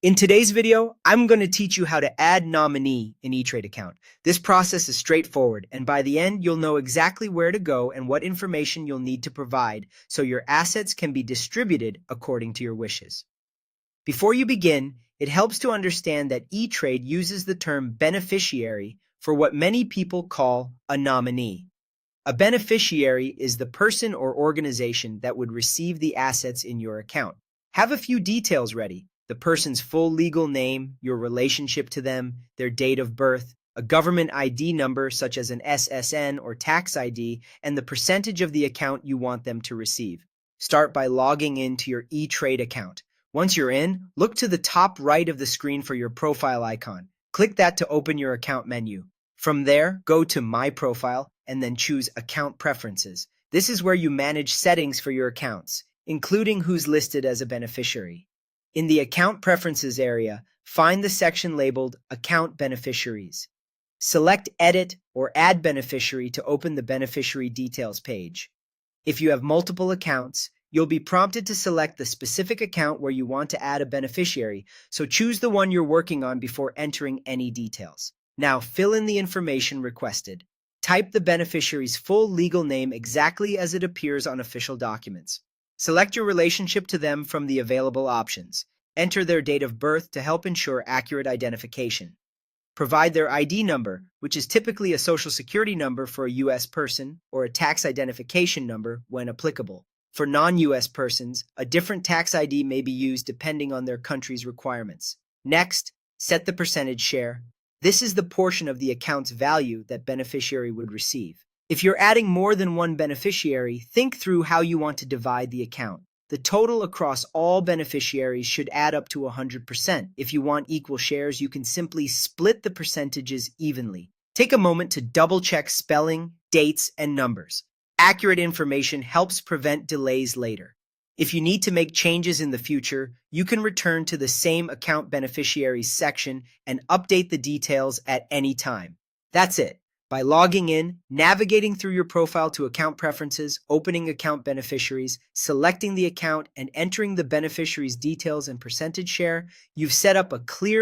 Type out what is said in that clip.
In today's video, I'm going to teach you how to add nominee in ETrade account. This process is straightforward, and by the end, you'll know exactly where to go and what information you'll need to provide so your assets can be distributed according to your wishes. Before you begin, it helps to understand that ETrade uses the term beneficiary for what many people call a nominee. A beneficiary is the person or organization that would receive the assets in your account. Have a few details ready: the person's full legal name, your relationship to them, their date of birth, a government ID number such as an SSN or tax ID, and the percentage of the account you want them to receive. Start by logging into your ETrade account. Once you're in, look to the top right of the screen for your profile icon. Click that to open your account menu. From there, go to My Profile and then choose Account Preferences. This is where you manage settings for your accounts, including who's listed as a beneficiary. In the Account Preferences area, find the section labeled Account Beneficiaries. Select Edit or Add Beneficiary to open the Beneficiary Details page. If you have multiple accounts, you'll be prompted to select the specific account where you want to add a beneficiary, so choose the one you're working on before entering any details. Now fill in the information requested. Type the beneficiary's full legal name exactly as it appears on official documents. Select your relationship to them from the available options. Enter their date of birth to help ensure accurate identification. Provide their ID number, which is typically a social security number for a U.S. person, or a tax identification number when applicable. For non-U.S. persons, a different tax ID may be used depending on their country's requirements. Next, set the percentage share. This is the portion of the account's value that beneficiary would receive. If you're adding more than one beneficiary, think through how you want to divide the account. The total across all beneficiaries should add up to 100%. If you want equal shares, you can simply split the percentages evenly. Take a moment to double-check spelling, dates, and numbers. Accurate information helps prevent delays later. If you need to make changes in the future, you can return to the same Account Beneficiaries section and update the details at any time. That's it. By logging in, navigating through your profile to Account Preferences, opening Account Beneficiaries, selecting the account, and entering the beneficiary's details and percentage share, you've set up a clear